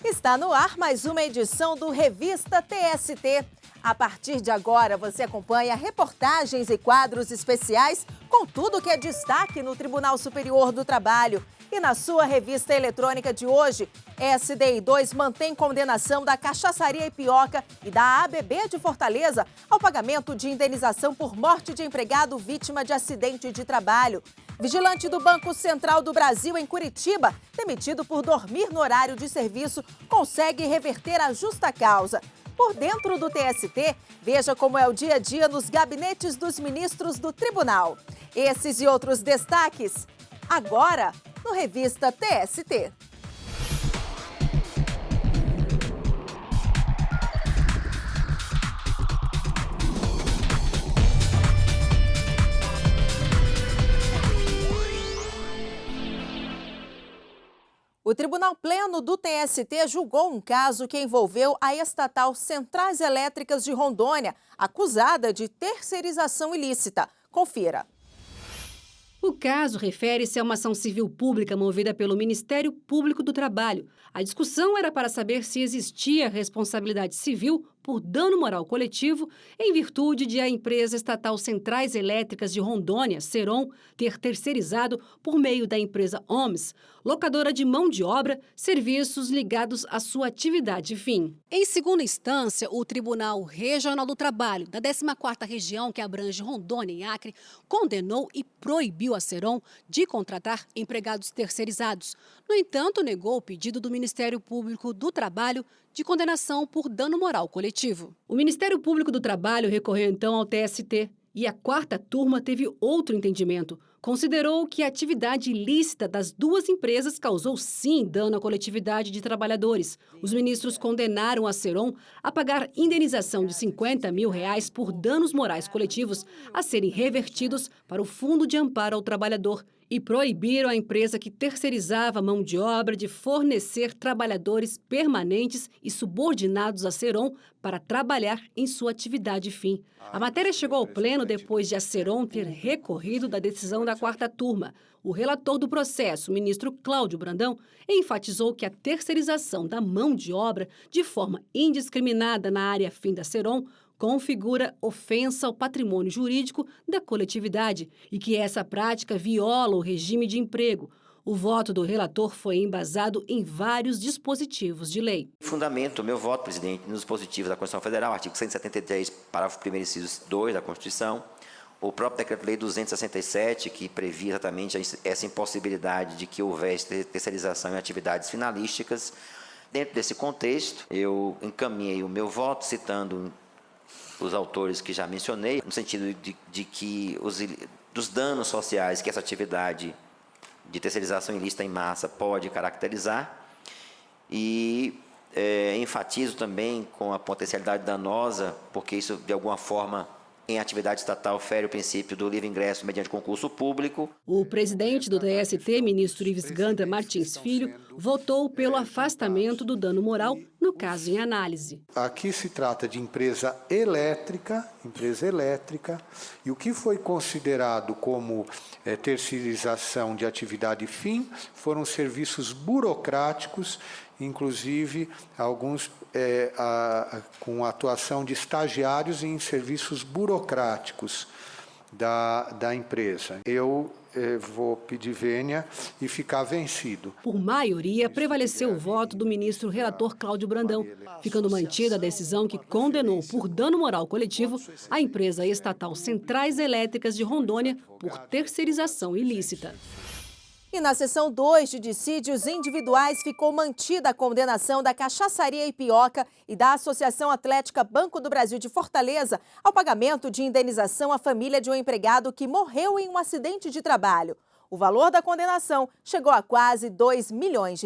Está no ar mais uma edição do Revista TST. A partir de agora, você acompanha reportagens e quadros especiais com tudo que é destaque no Tribunal Superior do Trabalho. E na sua revista eletrônica de hoje, SDI2 mantém condenação da Cachaçaria Ipioca e da ABB de Fortaleza ao pagamento de indenização por morte de empregado vítima de acidente de trabalho. Vigilante do Banco Central do Brasil em Curitiba, demitido por dormir no horário de serviço, consegue reverter a justa causa. Por dentro do TST, veja como é o dia a dia nos gabinetes dos ministros do tribunal. Esses e outros destaques, agora no Revista TST. O Tribunal Pleno do TST julgou um caso que envolveu a estatal Centrais Elétricas de Rondônia, acusada de terceirização ilícita. Confira. O caso refere-se a uma ação civil pública movida pelo Ministério Público do Trabalho. A discussão era para saber se existia responsabilidade civil por dano moral coletivo em virtude de a empresa estatal Centrais Elétricas de Rondônia, Ceron, ter terceirizado, por meio da empresa OMS, locadora de mão de obra, serviços ligados à sua atividade fim. Em segunda instância, o Tribunal Regional do Trabalho, da 14ª Região, que abrange Rondônia e Acre, condenou e proibiu a Ceron de contratar empregados terceirizados. No entanto, negou o pedido do Ministério Público do Trabalho de condenação por dano moral coletivo. O Ministério Público do Trabalho recorreu então ao TST e a quarta turma teve outro entendimento. Considerou que a atividade ilícita das duas empresas causou sim dano à coletividade de trabalhadores. Os ministros condenaram a Ceron a pagar indenização de R$50 mil por danos morais coletivos a serem revertidos para o Fundo de Amparo ao Trabalhador e proibiram a empresa que terceirizava a mão de obra de fornecer trabalhadores permanentes e subordinados à Ceron para trabalhar em sua atividade fim. A matéria chegou ao Pleno depois de a Ceron ter recorrido da decisão da quarta turma. O relator do processo, o ministro Cláudio Brandão, enfatizou que a terceirização da mão de obra de forma indiscriminada na área fim da Ceron configura ofensa ao patrimônio jurídico da coletividade e que essa prática viola o regime de emprego. O voto do relator foi embasado em vários dispositivos de lei. Fundamento o meu voto, presidente, nos dispositivos da Constituição Federal, artigo 173, parágrafo 1º, inciso 2 da Constituição, o próprio Decreto-Lei 267, que previa exatamente essa impossibilidade de que houvesse terceirização em atividades finalísticas. Dentro desse contexto, eu encaminhei o meu voto citando os autores que já mencionei, no sentido de que dos danos sociais que essa atividade de terceirização ilícita em massa pode caracterizar e enfatizo também com a potencialidade danosa, porque isso, de alguma forma, em atividade estatal, fere o princípio do livre ingresso mediante concurso público. O presidente do TST, ministro Ives Gandra Martins Filho, votou pelo afastamento do dano moral no caso em análise. Aqui se trata de empresa elétrica, e o que foi considerado como terceirização de atividade fim foram serviços burocráticos, inclusive alguns com a atuação de estagiários em serviços burocráticos da empresa. Eu vou pedir vênia e ficar vencido. Por maioria, prevaleceu o voto do ministro relator Cláudio Brandão, ficando mantida a decisão que condenou por dano moral coletivo a empresa estatal Centrais Elétricas de Rondônia por terceirização ilícita. E na seção 2 de dissídios individuais ficou mantida a condenação da Cachaçaria Ipioca e da Associação Atlética Banco do Brasil de Fortaleza ao pagamento de indenização à família de um empregado que morreu em um acidente de trabalho. O valor da condenação chegou a quase R$2 milhões.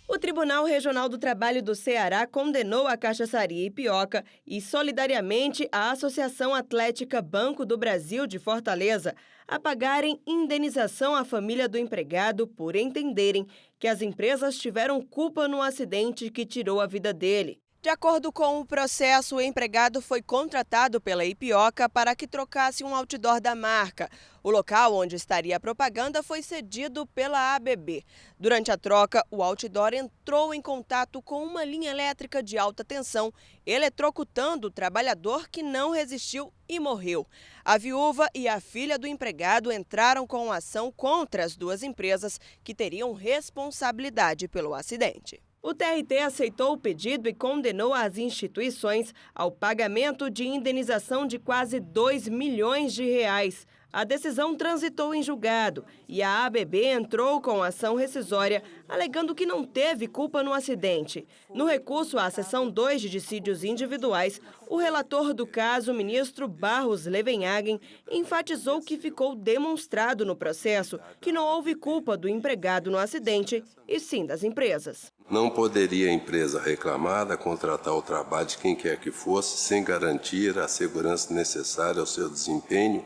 O Tribunal Regional do Trabalho do Ceará condenou a Cachaçaria Ipioca e, solidariamente, a Associação Atlética Banco do Brasil de Fortaleza a pagarem indenização à família do empregado por entenderem que as empresas tiveram culpa no acidente que tirou a vida dele. De acordo com o processo, o empregado foi contratado pela Ipioca para que trocasse um outdoor da marca. O local onde estaria a propaganda foi cedido pela ABB. Durante a troca, o outdoor entrou em contato com uma linha elétrica de alta tensão, eletrocutando o trabalhador, que não resistiu e morreu. A viúva e a filha do empregado entraram com ação contra as duas empresas que teriam responsabilidade pelo acidente. O TRT aceitou o pedido e condenou as instituições ao pagamento de indenização de quase R$2 milhões. A decisão transitou em julgado e a ABB entrou com ação rescisória, alegando que não teve culpa no acidente. No recurso à seção 2 de dissídios individuais, o relator do caso, o ministro Barros Levenhagen, enfatizou que ficou demonstrado no processo que não houve culpa do empregado no acidente, e sim das empresas. Não poderia a empresa reclamada contratar o trabalho de quem quer que fosse sem garantir a segurança necessária ao seu desempenho,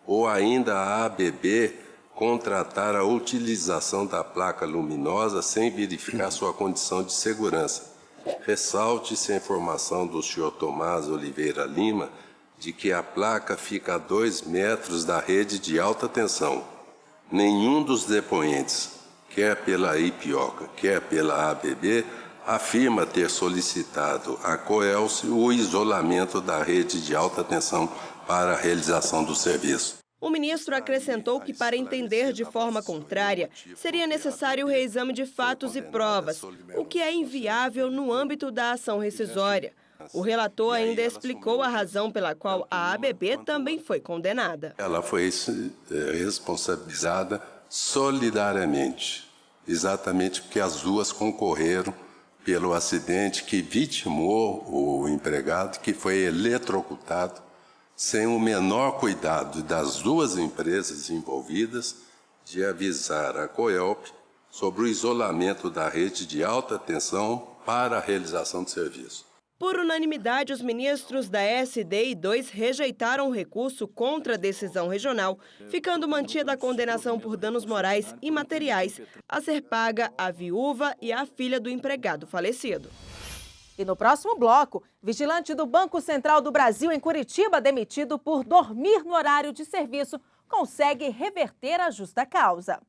ou ainda a ABB contratar a utilização da placa luminosa sem verificar sua condição de segurança. Ressalte-se a informação do senhor Tomás Oliveira Lima de que a placa fica a 2 metros da rede de alta tensão. Nenhum dos depoentes, quer pela Ipioca, quer pela ABB, afirma ter solicitado à Coelce o isolamento da rede de alta tensão para a realização do serviço. O ministro acrescentou que, para entender de forma contrária, seria necessário o reexame de fatos e provas, o que é inviável no âmbito da ação rescisória. O relator ainda explicou a razão pela qual a ABB também foi condenada. Ela foi responsabilizada solidariamente, exatamente porque as duas concorreram pelo acidente que vitimou o empregado, que foi eletrocutado, sem o menor cuidado das duas empresas envolvidas de avisar a Coelp sobre o isolamento da rede de alta tensão para a realização do serviço. Por unanimidade, os ministros da SD e 2 rejeitaram o recurso contra a decisão regional, ficando mantida a condenação por danos morais e materiais a ser paga à viúva e à filha do empregado falecido. E no próximo bloco, vigilante do Banco Central do Brasil em Curitiba, demitido por dormir no horário de serviço, consegue reverter a justa causa.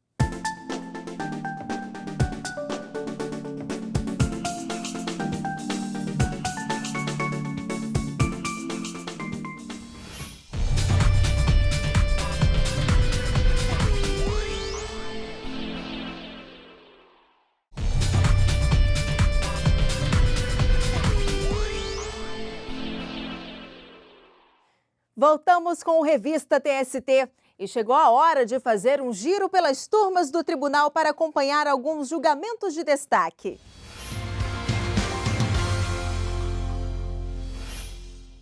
Voltamos com o Revista TST e chegou a hora de fazer um giro pelas turmas do tribunal para acompanhar alguns julgamentos de destaque.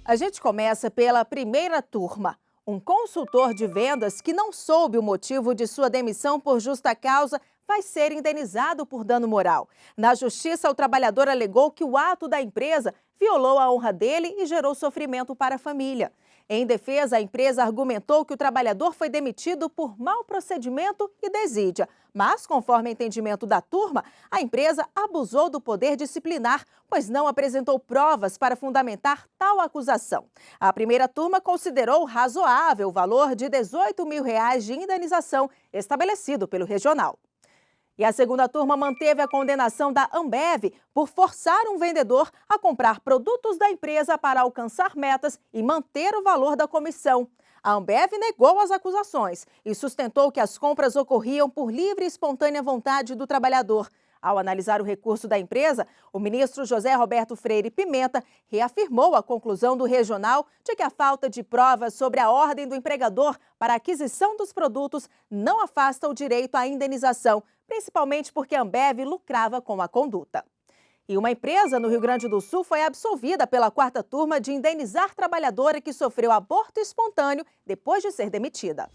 A gente começa pela primeira turma. Um consultor de vendas que não soube o motivo de sua demissão por justa causa vai ser indenizado por dano moral. Na justiça, o trabalhador alegou que o ato da empresa violou a honra dele e gerou sofrimento para a família. Em defesa, a empresa argumentou que o trabalhador foi demitido por mau procedimento e desídia. Mas, conforme o entendimento da turma, a empresa abusou do poder disciplinar, pois não apresentou provas para fundamentar tal acusação. A primeira turma considerou razoável o valor de R$18 mil de indenização estabelecido pelo regional. E a segunda turma manteve a condenação da Ambev por forçar um vendedor a comprar produtos da empresa para alcançar metas e manter o valor da comissão. A Ambev negou as acusações e sustentou que as compras ocorriam por livre e espontânea vontade do trabalhador. Ao analisar o recurso da empresa, o ministro José Roberto Freire Pimenta reafirmou a conclusão do regional de que a falta de provas sobre a ordem do empregador para a aquisição dos produtos não afasta o direito à indenização, principalmente porque a Ambev lucrava com a conduta. E uma empresa no Rio Grande do Sul foi absolvida pela quarta turma de indenizar trabalhadora que sofreu aborto espontâneo depois de ser demitida.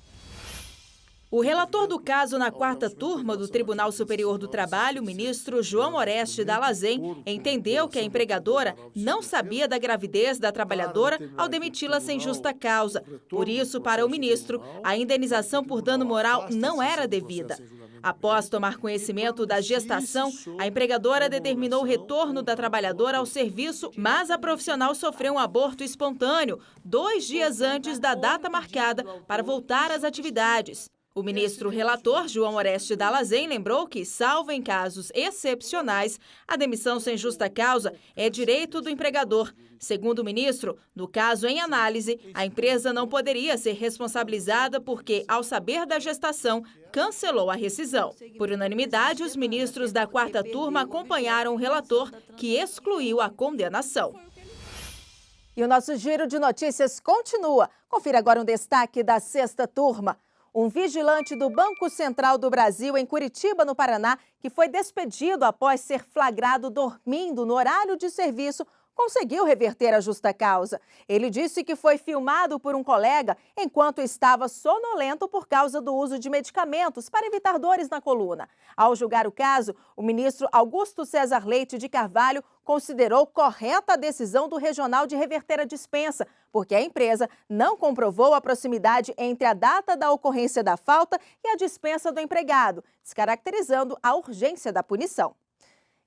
O relator do caso na quarta turma do Tribunal Superior do Trabalho, o ministro João Oreste Dallazen, entendeu que a empregadora não sabia da gravidez da trabalhadora ao demiti-la sem justa causa. Por isso, para o ministro, a indenização por dano moral não era devida. Após tomar conhecimento da gestação, a empregadora determinou o retorno da trabalhadora ao serviço, mas a profissional sofreu um aborto espontâneo 2 dias antes da data marcada para voltar às atividades. O ministro relator, João Oreste Dallazen, lembrou que, salvo em casos excepcionais, a demissão sem justa causa é direito do empregador. Segundo o ministro, no caso em análise, a empresa não poderia ser responsabilizada porque, ao saber da gestação, cancelou a rescisão. Por unanimidade, os ministros da 4ª turma acompanharam o relator, que excluiu a condenação. E o nosso giro de notícias continua. Confira agora um destaque da 6ª turma. Um vigilante do Banco Central do Brasil, em Curitiba, no Paraná, que foi despedido após ser flagrado dormindo no horário de serviço, conseguiu reverter a justa causa. Ele disse que foi filmado por um colega enquanto estava sonolento por causa do uso de medicamentos para evitar dores na coluna. Ao julgar o caso, o ministro Augusto César Leite de Carvalho considerou correta a decisão do regional de reverter a dispensa, porque a empresa não comprovou a proximidade entre a data da ocorrência da falta e a dispensa do empregado, descaracterizando a urgência da punição.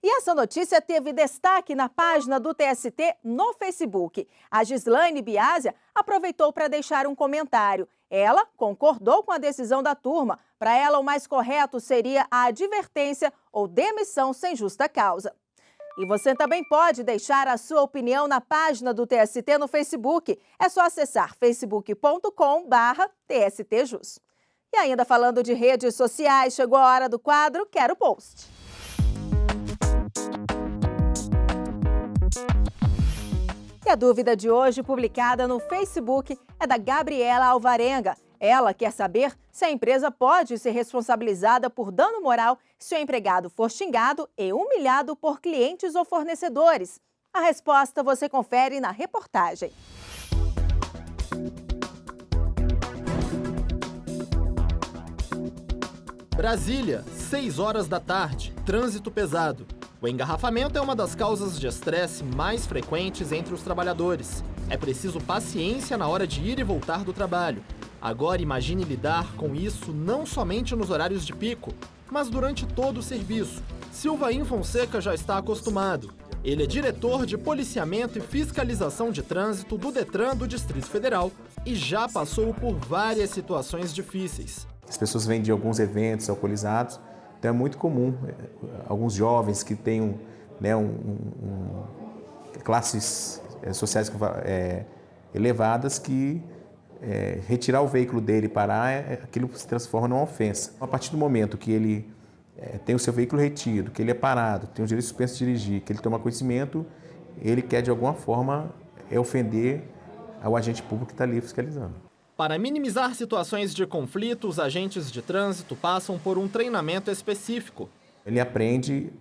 E essa notícia teve destaque na página do TST no Facebook. A Gislaine Biasia aproveitou para deixar um comentário. Ela concordou com a decisão da turma. Para ela, o mais correto seria a advertência ou demissão sem justa causa. E você também pode deixar a sua opinião na página do TST no Facebook. É só acessar facebook.com/TSTJus. E ainda falando de redes sociais, chegou a hora do quadro Quero Post. E a dúvida de hoje, publicada no Facebook, é da Gabriela Alvarenga. Ela quer saber se a empresa pode ser responsabilizada por dano moral se o empregado for xingado e humilhado por clientes ou fornecedores. A resposta você confere na reportagem. Brasília, 6 horas da tarde, trânsito pesado. O engarrafamento é uma das causas de estresse mais frequentes entre os trabalhadores. É preciso paciência na hora de ir e voltar do trabalho. Agora imagine lidar com isso não somente nos horários de pico, mas durante todo o serviço. Silvain Fonseca já está acostumado. Ele é diretor de policiamento e fiscalização de trânsito do Detran do Distrito Federal e já passou por várias situações difíceis. As pessoas vêm de alguns eventos alcoolizados, então é muito comum alguns jovens que tenham classes sociais elevadas que retirar o veículo dele e parar, aquilo se transforma numa ofensa. A partir do momento que ele tem o seu veículo retido, que ele é parado, tem o direito suspenso de dirigir, que ele toma conhecimento, ele quer de alguma forma ofender ao agente público que está ali fiscalizando. Para minimizar situações de conflito, os agentes de trânsito passam por um treinamento específico. Ele aprende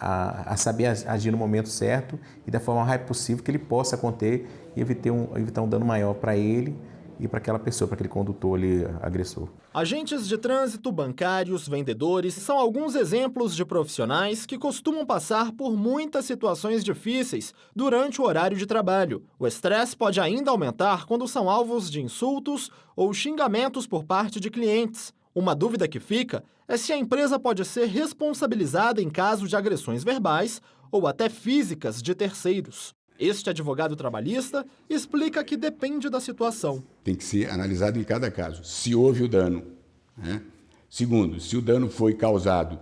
a saber agir no momento certo e da forma mais possível que ele possa conter e evitar um dano maior para ele e para aquela pessoa, para aquele condutor ali, agressor. Agentes de trânsito, bancários, vendedores são alguns exemplos de profissionais que costumam passar por muitas situações difíceis durante o horário de trabalho. O estresse pode ainda aumentar quando são alvos de insultos ou xingamentos por parte de clientes. Uma dúvida que fica é se a empresa pode ser responsabilizada em caso de agressões verbais ou até físicas de terceiros. Este advogado trabalhista explica que depende da situação. Tem que ser analisado em cada caso, se houve o dano, né? Segundo, se o dano foi causado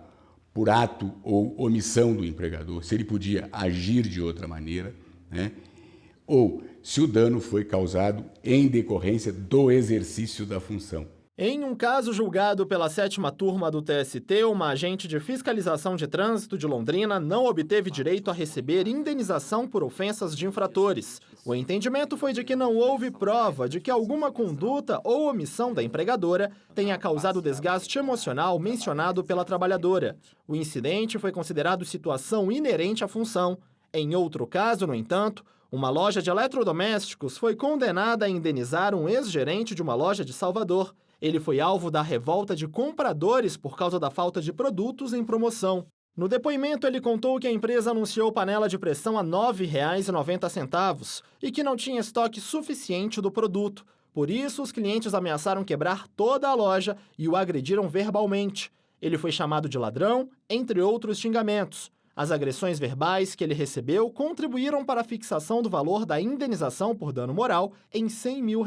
por ato ou omissão do empregador, se ele podia agir de outra maneira, né? Ou se o dano foi causado em decorrência do exercício da função. Em um caso julgado pela 7ª turma do TST, uma agente de fiscalização de trânsito de Londrina não obteve direito a receber indenização por ofensas de infratores. O entendimento foi de que não houve prova de que alguma conduta ou omissão da empregadora tenha causado o desgaste emocional mencionado pela trabalhadora. O incidente foi considerado situação inerente à função. Em outro caso, no entanto, uma loja de eletrodomésticos foi condenada a indenizar um ex-gerente de uma loja de Salvador. Ele foi alvo da revolta de compradores por causa da falta de produtos em promoção. No depoimento, ele contou que a empresa anunciou panela de pressão a R$ 9,90 e que não tinha estoque suficiente do produto. Por isso, os clientes ameaçaram quebrar toda a loja e o agrediram verbalmente. Ele foi chamado de ladrão, entre outros xingamentos. As agressões verbais que ele recebeu contribuíram para a fixação do valor da indenização por dano moral em R$100 mil.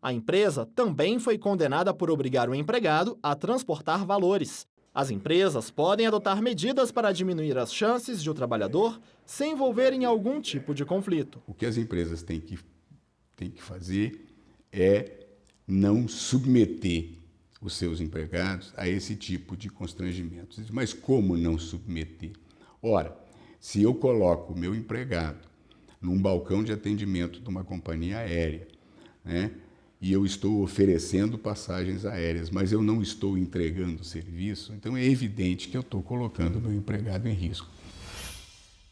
A empresa também foi condenada por obrigar o empregado a transportar valores. As empresas podem adotar medidas para diminuir as chances de o trabalhador se envolver em algum tipo de conflito. O que as empresas têm que fazer é não submeter os seus empregados a esse tipo de constrangimentos. Mas como não submeter? Ora, se eu coloco o meu empregado num balcão de atendimento de uma companhia aérea, né, e eu estou oferecendo passagens aéreas, mas eu não estou entregando serviço, então é evidente que eu estou colocando o meu empregado em risco.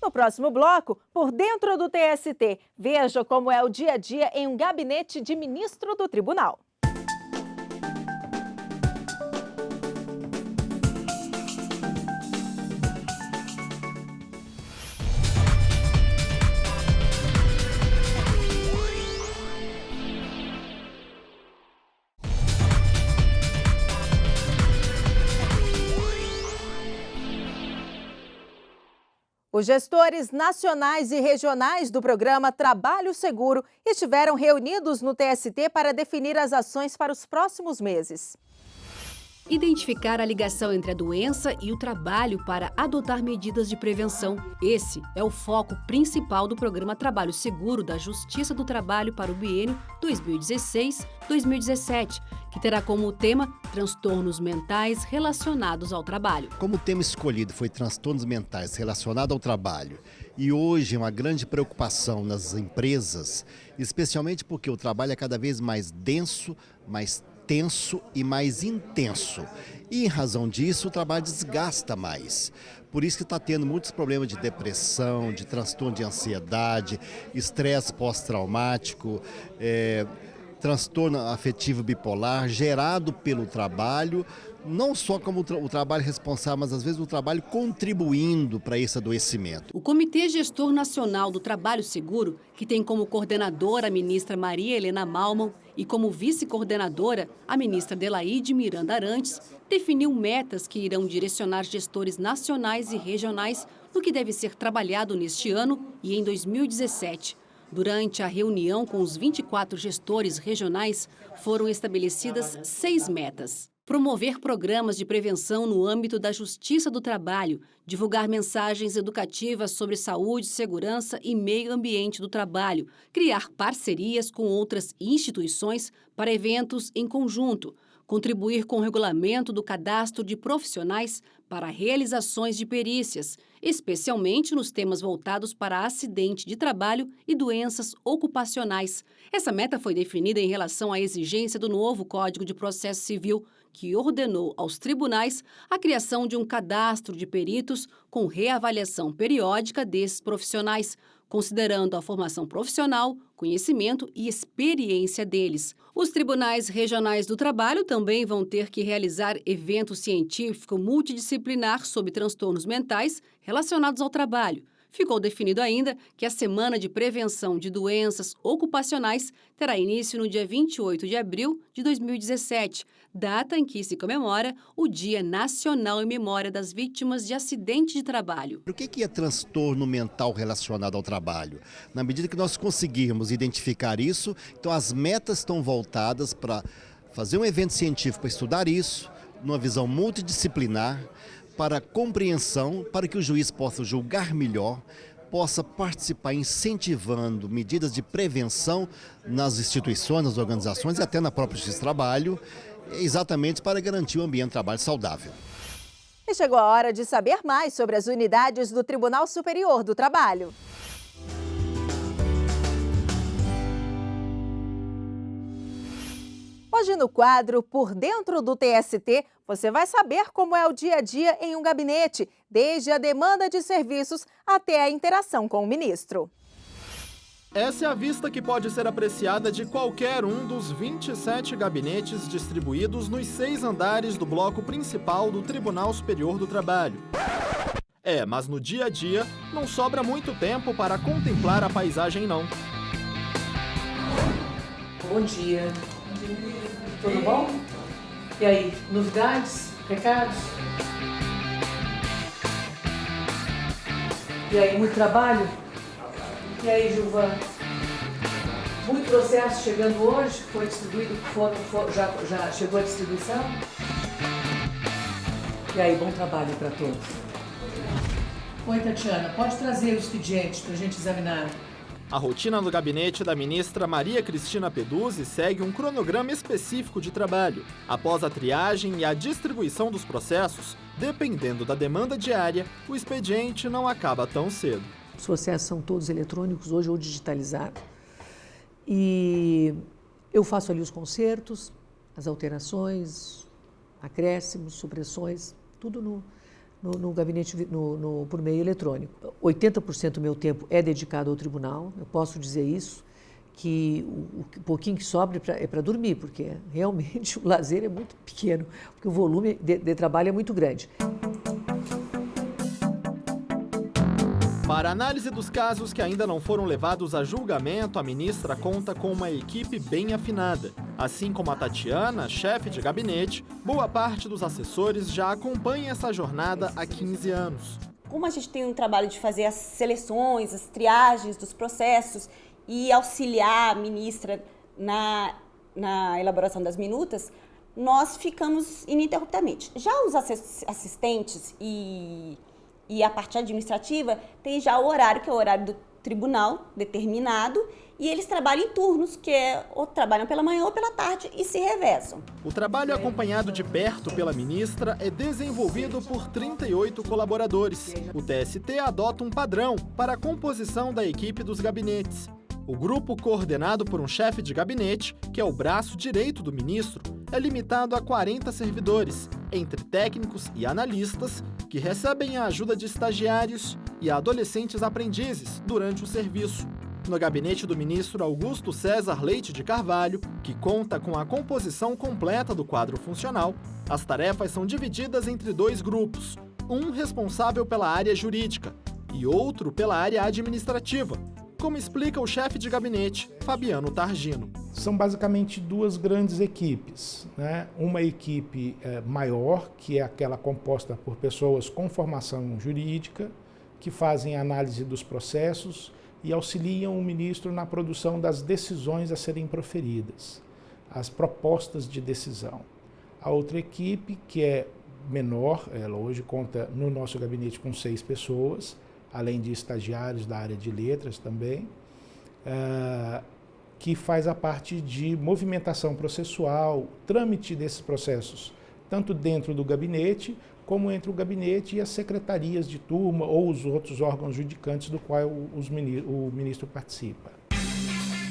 No próximo bloco, por dentro do TST, veja como é o dia a dia em um gabinete de ministro do tribunal. Os gestores nacionais e regionais do programa Trabalho Seguro estiveram reunidos no TST para definir as ações para os próximos meses. Identificar a ligação entre a doença e o trabalho para adotar medidas de prevenção. Esse é o foco principal do programa Trabalho Seguro da Justiça do Trabalho para o biênio 2016-2017, que terá como tema transtornos mentais relacionados ao trabalho. Como o tema escolhido foi transtornos mentais relacionados ao trabalho, e hoje é uma grande preocupação nas empresas, especialmente porque o trabalho é cada vez mais denso, mais tenso e mais intenso. E em razão disso, o trabalho desgasta mais. Por isso que está tendo muitos problemas de depressão, de transtorno de ansiedade, estresse pós-traumático, transtorno afetivo bipolar, gerado pelo trabalho, não só como o trabalho responsável, mas às vezes o trabalho contribuindo para esse adoecimento. O Comitê Gestor Nacional do Trabalho Seguro, que tem como coordenadora a ministra Maria Helena Malman e como vice-coordenadora a ministra Delaide Miranda Arantes, definiu metas que irão direcionar gestores nacionais e regionais no que deve ser trabalhado neste ano e em 2017. Durante a reunião com os 24 gestores regionais, foram estabelecidas 6 metas. Promover programas de prevenção no âmbito da Justiça do Trabalho, divulgar mensagens educativas sobre saúde, segurança e meio ambiente do trabalho, criar parcerias com outras instituições para eventos em conjunto, contribuir com o regulamento do cadastro de profissionais para realizações de perícias, especialmente nos temas voltados para acidente de trabalho e doenças ocupacionais. Essa meta foi definida em relação à exigência do novo Código de Processo Civil, que ordenou aos tribunais a criação de um cadastro de peritos com reavaliação periódica desses profissionais, considerando a formação profissional, conhecimento e experiência deles. Os tribunais regionais do trabalho também vão ter que realizar evento científico multidisciplinar sobre transtornos mentais relacionados ao trabalho. Ficou definido ainda que a Semana de Prevenção de Doenças Ocupacionais terá início no dia 28 de abril de 2017, data em que se comemora o Dia Nacional em Memória das Vítimas de Acidente de Trabalho. O que é transtorno mental relacionado ao trabalho? Na medida que nós conseguirmos identificar isso, então as metas estão voltadas para fazer um evento científico para estudar isso, numa visão multidisciplinar, para compreensão, para que o juiz possa julgar melhor, possa participar incentivando medidas de prevenção nas instituições, nas organizações e até na própria Justiça do Trabalho, exatamente para garantir um ambiente de trabalho saudável. E chegou a hora de saber mais sobre as unidades do Tribunal Superior do Trabalho. Hoje no quadro Por Dentro do TST, você vai saber como é o dia a dia em um gabinete, desde a demanda de serviços até a interação com o ministro. Essa é a vista que pode ser apreciada de qualquer um dos 27 gabinetes distribuídos nos 6 andares do bloco principal do Tribunal Superior do Trabalho. Mas no dia a dia não sobra muito tempo para contemplar a paisagem, não. Bom dia. Tudo bom? E aí, novidades? Recados? E aí, muito trabalho? E aí, Gilvan? Muito processo chegando hoje? Foi distribuído? Já chegou a distribuição? E aí, bom trabalho para todos. Oi, Tatiana, pode trazer o expediente para a gente examinar. A rotina do gabinete da ministra Maria Cristina Peduzzi segue um cronograma específico de trabalho. Após a triagem e a distribuição dos processos, dependendo da demanda diária, o expediente não acaba tão cedo. Os processos são todos eletrônicos hoje ou digitalizados. E eu faço ali os consertos, as alterações, acréscimos, supressões, tudo no gabinete por meio eletrônico. 80% do meu tempo é dedicado ao tribunal, eu posso dizer isso, que o pouquinho que sobra é para dormir, porque realmente o lazer é muito pequeno, porque o volume de trabalho é muito grande. Para a análise dos casos que ainda não foram levados a julgamento, a ministra conta com uma equipe bem afinada. Assim como a Tatiana, chefe de gabinete, boa parte dos assessores já acompanha essa jornada há 15 anos. Como a gente tem um trabalho de fazer as seleções, as triagens dos processos e auxiliar a ministra na elaboração das minutas, nós ficamos ininterruptamente. Já os assistentes e a parte administrativa tem já o horário, que é o horário do tribunal determinado, e eles trabalham em turnos, que ou trabalham pela manhã ou pela tarde e se revezam. O trabalho acompanhado de perto pela ministra é desenvolvido por 38 colaboradores. O TST adota um padrão para a composição da equipe dos gabinetes. O grupo, coordenado por um chefe de gabinete, que é o braço direito do ministro, é limitado a 40 servidores, entre técnicos e analistas, que recebem a ajuda de estagiários e adolescentes aprendizes durante o serviço. No gabinete do ministro Augusto César Leite de Carvalho, que conta com a composição completa do quadro funcional, as tarefas são divididas entre dois grupos, um responsável pela área jurídica e outro pela área administrativa, como explica o chefe de gabinete, Fabiano Targino. São basicamente duas grandes equipes, né? Uma equipe maior, que é aquela composta por pessoas com formação jurídica, que fazem a análise dos processos e auxiliam o ministro na produção das decisões a serem proferidas, as propostas de decisão. A outra equipe, que é menor, ela hoje conta no nosso gabinete com 6 pessoas, além de estagiários da área de letras também, que faz a parte de movimentação processual, trâmite desses processos, tanto dentro do gabinete, como entre o gabinete e as secretarias de turma ou os outros órgãos judicantes do qual o ministro participa.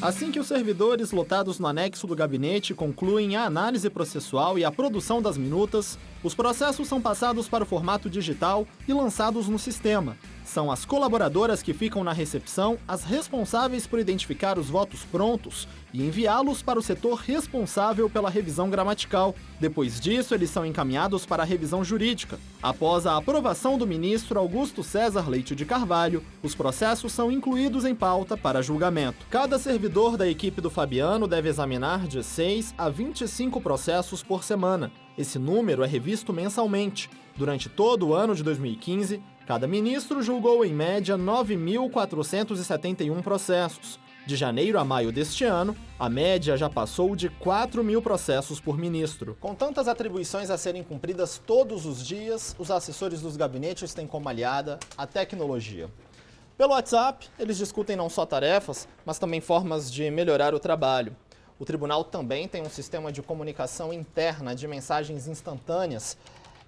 Assim que os servidores lotados no anexo do gabinete concluem a análise processual e a produção das minutas, os processos são passados para o formato digital e lançados no sistema. São as colaboradoras que ficam na recepção as responsáveis por identificar os votos prontos e enviá-los para o setor responsável pela revisão gramatical. Depois disso, eles são encaminhados para a revisão jurídica. Após a aprovação do ministro Augusto César Leite de Carvalho, os processos são incluídos em pauta para julgamento. Cada servidor da equipe do Fabiano deve examinar de 6 a 25 processos por semana. Esse número é revisto mensalmente. Durante todo o ano de 2015, cada ministro julgou em média 9.471 processos. De janeiro a maio deste ano, a média já passou de 4.000 processos por ministro. Com tantas atribuições a serem cumpridas todos os dias, os assessores dos gabinetes têm como aliada a tecnologia. Pelo WhatsApp, eles discutem não só tarefas, mas também formas de melhorar o trabalho. O tribunal também tem um sistema de comunicação interna de mensagens instantâneas.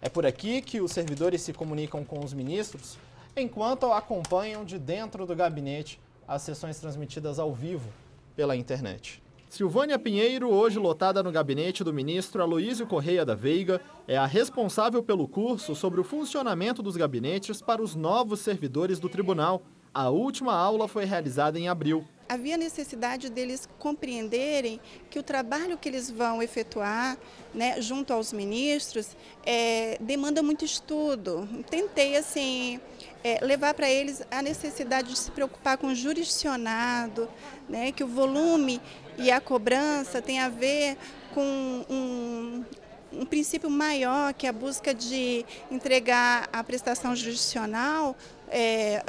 É por aqui que os servidores se comunicam com os ministros, enquanto acompanham de dentro do gabinete as sessões transmitidas ao vivo pela internet. Silvânia Pinheiro, hoje lotada no gabinete do ministro Aloísio Correia da Veiga, é a responsável pelo curso sobre o funcionamento dos gabinetes para os novos servidores do tribunal. A última aula foi realizada em abril. Havia necessidade deles compreenderem que o trabalho que eles vão efetuar, né, junto aos ministros demanda muito estudo. Tentei assim, levar para eles a necessidade de se preocupar com o jurisdicionado, né, que o volume e a cobrança tem a ver com um princípio maior, que é a busca de entregar a prestação jurisdicional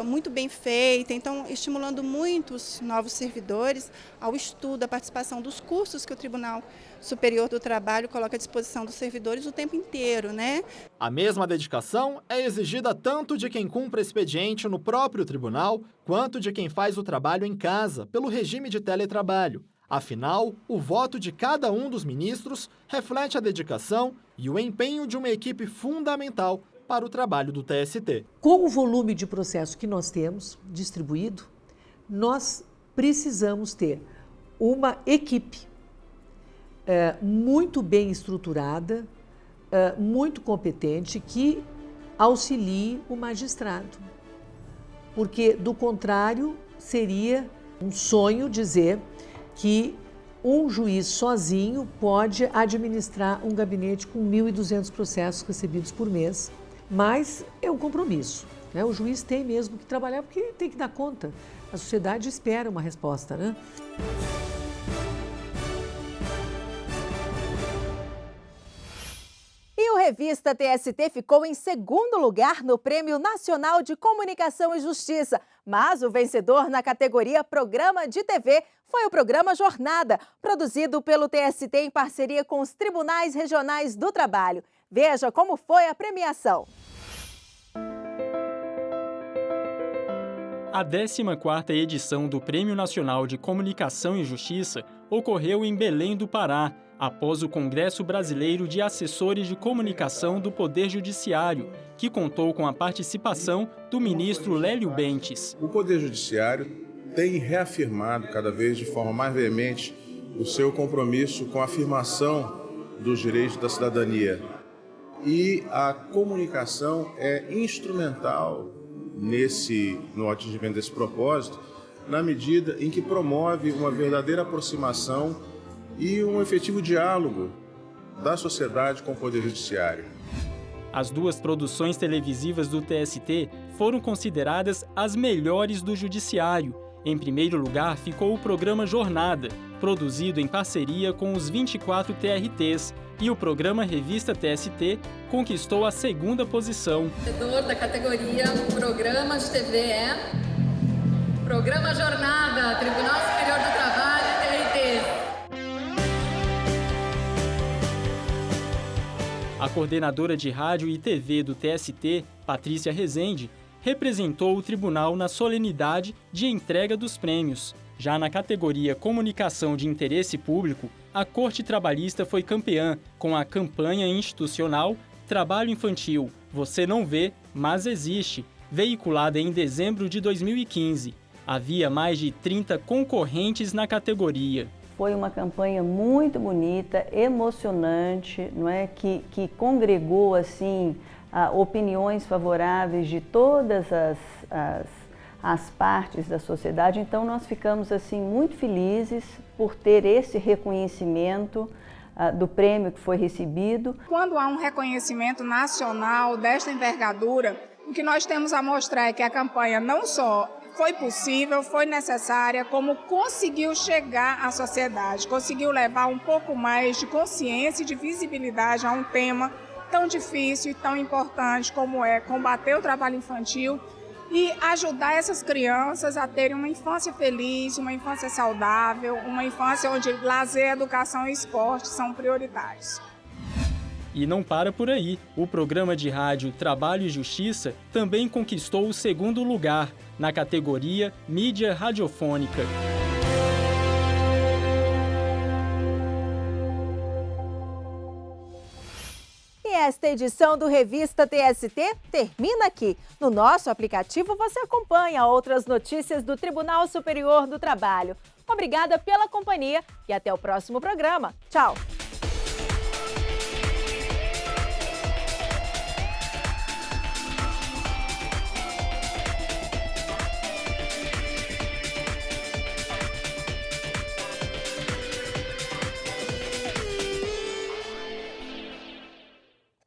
muito bem feita, então estimulando muito os novos servidores ao estudo, à participação dos cursos que o Tribunal Superior do Trabalho coloca à disposição dos servidores o tempo inteiro, né? A mesma dedicação é exigida tanto de quem cumpre expediente no próprio tribunal, quanto de quem faz o trabalho em casa, pelo regime de teletrabalho. Afinal, o voto de cada um dos ministros reflete a dedicação e o empenho de uma equipe fundamental para o trabalho do TST. Com o volume de processo que nós temos distribuído, nós precisamos ter uma equipe muito bem estruturada, muito competente, que auxilie o magistrado. Porque, do contrário, seria um sonho dizer que um juiz sozinho pode administrar um gabinete com 1.200 processos recebidos por mês. Mas é um compromisso, né? O juiz tem mesmo que trabalhar porque tem que dar conta. A sociedade espera uma resposta, né? E o Revista TST ficou em segundo lugar no Prêmio Nacional de Comunicação e Justiça. Mas o vencedor na categoria Programa de TV foi o programa Jornada, produzido pelo TST em parceria com os Tribunais Regionais do Trabalho. Veja como foi a premiação. A 14ª edição do Prêmio Nacional de Comunicação e Justiça ocorreu em Belém do Pará, após o Congresso Brasileiro de Assessores de Comunicação do Poder Judiciário, que contou com a participação do ministro Lélio Bentes. O Poder Judiciário tem reafirmado cada vez de forma mais veemente o seu compromisso com a afirmação dos direitos da cidadania. E a comunicação é instrumental no atingimento desse propósito, na medida em que promove uma verdadeira aproximação e um efetivo diálogo da sociedade com o Poder Judiciário. As duas produções televisivas do TST foram consideradas as melhores do Judiciário. Em primeiro lugar ficou o programa Jornada, produzido em parceria com os 24 TRTs, e o programa Revista TST conquistou a segunda posição. O vencedor da categoria Programa de TV é Programa Jornada, Tribunal Superior do Trabalho, TRT. A coordenadora de rádio e TV do TST, Patrícia Rezende, representou o tribunal na solenidade de entrega dos prêmios. Já na categoria Comunicação de Interesse Público, a Corte Trabalhista foi campeã com a campanha institucional Trabalho Infantil, Você Não Vê, Mas Existe, veiculada em dezembro de 2015. Havia mais de 30 concorrentes na categoria. Foi uma campanha muito bonita, emocionante, não é? Que congregou assim, opiniões favoráveis de todas as partes da sociedade. Então nós ficamos assim muito felizes por ter esse reconhecimento do prêmio que foi recebido. Quando há um reconhecimento nacional desta envergadura, o que nós temos a mostrar é que a campanha não só foi possível, foi necessária, como conseguiu chegar à sociedade, conseguiu levar um pouco mais de consciência e de visibilidade a um tema tão difícil e tão importante como é combater o trabalho infantil e ajudar essas crianças a terem uma infância feliz, uma infância saudável, uma infância onde lazer, educação e esporte são prioritários. E não para por aí. O programa de rádio Trabalho e Justiça também conquistou o segundo lugar na categoria Mídia Radiofônica. E esta edição do Revista TST termina aqui. No nosso aplicativo você acompanha outras notícias do Tribunal Superior do Trabalho. Obrigada pela companhia e até o próximo programa. Tchau!